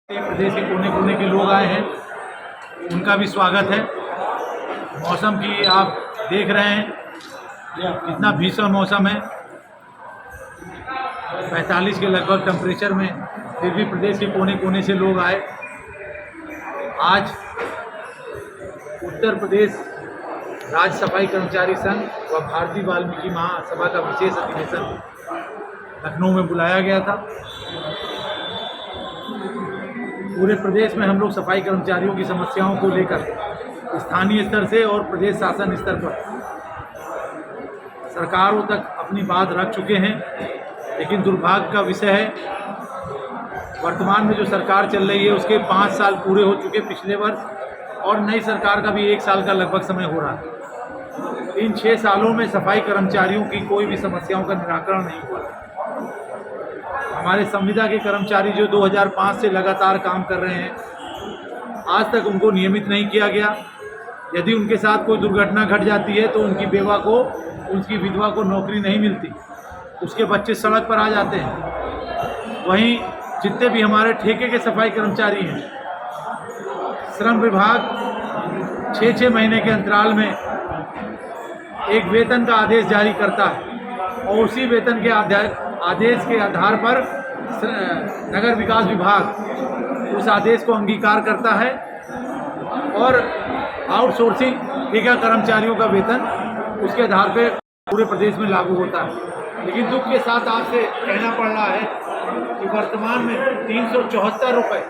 प्रदेश के कोने कोने के लोग आए हैं, उनका भी स्वागत है। मौसम की आप देख रहे हैं कितना भीषण मौसम है, 45 के लगभग टेम्परेचर में, फिर भी प्रदेश के कोने कोने से लोग आए। आज उत्तर प्रदेश राज्य सफाई कर्मचारी संघ व भारतीय वाल्मीकि महासभा का विशेष अधिवेशन लखनऊ में बुलाया गया था। पूरे प्रदेश में हम लोग सफाई कर्मचारियों की समस्याओं को लेकर स्थानीय स्तर से और प्रदेश शासन स्तर पर सरकारों तक अपनी बात रख चुके हैं, लेकिन दुर्भाग्य का विषय है वर्तमान में जो सरकार चल रही है उसके 5 साल पूरे हो चुके पिछले वर्ष, और नई सरकार का भी 1 साल का लगभग समय हो रहा है। इन 6 सालों में सफाई कर्मचारियों की कोई भी समस्याओं का निराकरण नहीं हुआ। हमारे संविदा के कर्मचारी जो 2005 से लगातार काम कर रहे हैं, आज तक उनको नियमित नहीं किया गया। यदि उनके साथ कोई दुर्घटना घट जाती है तो उनकी विधवा को नौकरी नहीं मिलती, उसके बच्चे सड़क पर आ जाते हैं। वहीं जितने भी हमारे ठेके के सफाई कर्मचारी हैं, श्रम विभाग 6-6 महीने के अंतराल में एक वेतन का आदेश जारी करता है और उसी वेतन के आदेश के आधार पर नगर विकास विभाग उस आदेश को अंगीकार करता है और आउटसोर्सिंग ठेका कर्मचारियों का वेतन उसके आधार पर पूरे प्रदेश में लागू होता है। लेकिन दुख के साथ आपसे कहना पड़ रहा है कि वर्तमान में 374 रुपये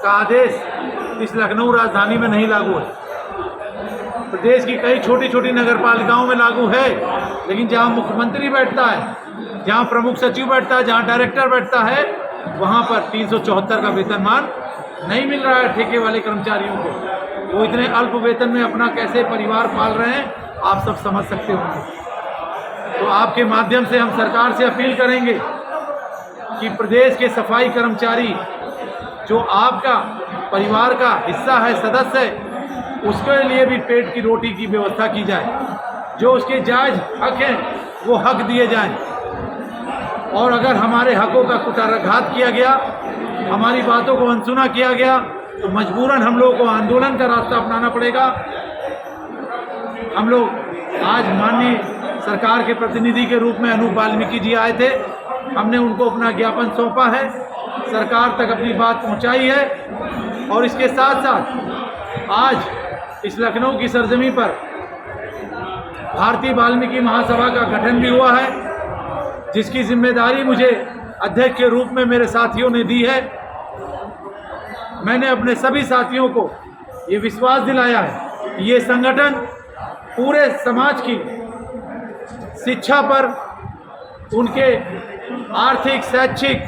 का आदेश इस लखनऊ राजधानी में नहीं लागू है। प्रदेश की कई छोटी छोटी नगर पालिकाओं में लागू है, लेकिन जहां मुख्यमंत्री बैठता है, जहां प्रमुख सचिव बैठता है, जहां डायरेक्टर बैठता है, वहां पर 374 का वेतनमान नहीं मिल रहा है ठेके वाले कर्मचारियों को। वो इतने अल्प वेतन में अपना कैसे परिवार पाल रहे हैं, आप सब समझ सकते होंगे। तो आपके माध्यम से हम सरकार से अपील करेंगे कि प्रदेश के सफाई कर्मचारी जो आपका परिवार का हिस्सा है, सदस्य है, उसके लिए भी पेट की रोटी की व्यवस्था की जाए। जो उसके जायज़ हक हैं वो हक दिए जाएं, और अगर हमारे हकों का कुठाराघात किया गया, हमारी बातों को अनसुना किया गया, तो मजबूरन हम लोगों को आंदोलन का रास्ता अपनाना पड़ेगा। हम लोग आज माननीय सरकार के प्रतिनिधि के रूप में अनूप वाल्मीकि जी आए थे, हमने उनको अपना ज्ञापन सौंपा है, सरकार तक अपनी बात पहुंचाई है। और इसके साथ साथ आज इस लखनऊ की सरजमी पर भारतीय वाल्मीकि महासभा का गठन भी हुआ है, जिसकी जिम्मेदारी मुझे अध्यक्ष के रूप में मेरे साथियों ने दी है। मैंने अपने सभी साथियों को ये विश्वास दिलाया है कि ये संगठन पूरे समाज की शिक्षा पर, उनके आर्थिक, शैक्षिक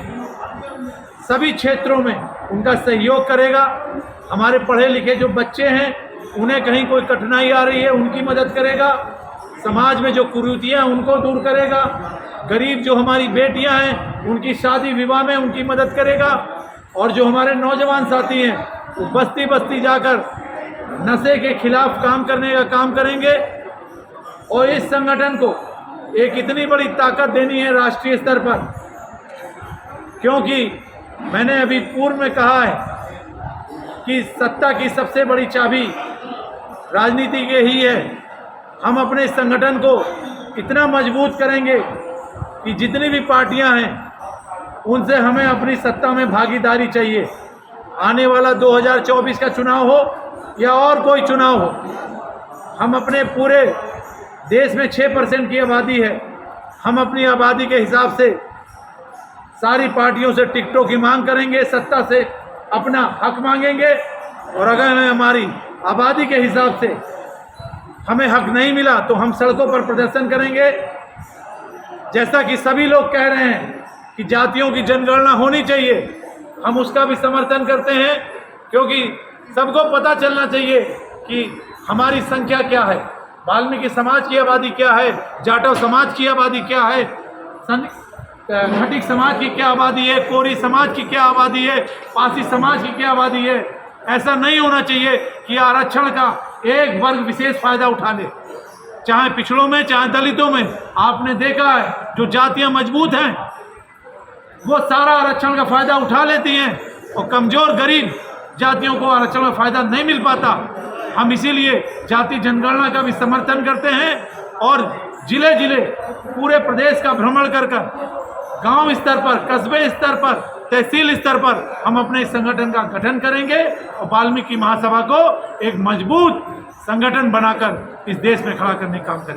सभी क्षेत्रों में उनका सहयोग करेगा। हमारे पढ़े लिखे जो बच्चे हैं, उन्हें कहीं कोई कठिनाई आ रही है, उनकी मदद करेगा। समाज में जो कुरीतियाँ हैं उनको दूर करेगा। गरीब जो हमारी बेटियां हैं, उनकी शादी विवाह में उनकी मदद करेगा। और जो हमारे नौजवान साथी हैं, वो बस्ती बस्ती जाकर नशे के खिलाफ काम करने का काम करेंगे। और इस संगठन को एक इतनी बड़ी ताकत देनी है राष्ट्रीय स्तर पर, क्योंकि मैंने अभी पूर्व में कहा है कि सत्ता की सबसे बड़ी चाबी राजनीति के ही है। हम अपने इस संगठन को इतना मजबूत करेंगे कि जितनी भी पार्टियां हैं उनसे हमें अपनी सत्ता में भागीदारी चाहिए। आने वाला 2024 का चुनाव हो या और कोई चुनाव हो, हम अपने पूरे देश में 6% की आबादी है, हम अपनी आबादी के हिसाब से सारी पार्टियों से टिकटों की मांग करेंगे, सत्ता से अपना हक मांगेंगे। और अगर हमारी आबादी के हिसाब से हमें हक नहीं मिला तो हम सड़कों पर प्रदर्शन करेंगे। जैसा कि सभी लोग कह रहे हैं कि जातियों की जनगणना होनी चाहिए, हम उसका भी समर्थन करते हैं, क्योंकि सबको पता चलना चाहिए कि हमारी संख्या क्या है, वाल्मीकि समाज की आबादी क्या है, जाटव समाज की आबादी क्या है, खटिक समाज की क्या आबादी है, कोरी समाज की क्या आबादी है, पासी समाज की क्या आबादी है। ऐसा नहीं होना चाहिए कि आरक्षण का एक वर्ग विशेष फायदा उठा ले, चाहे पिछड़ों में चाहे दलितों में। आपने देखा है जो जातियां मजबूत हैं वो सारा आरक्षण का फायदा उठा लेती हैं और कमज़ोर गरीब जातियों को आरक्षण में फ़ायदा नहीं मिल पाता। हम इसीलिए जाति जनगणना का भी समर्थन करते हैं और जिले जिले पूरे प्रदेश का भ्रमण कर गांव स्तर पर, कस्बे स्तर पर, तहसील स्तर पर हम अपने संगठन का गठन करेंगे और वाल्मीकि महासभा को एक मजबूत संगठन बनाकर इस देश में खड़ा करने का काम करेंगे।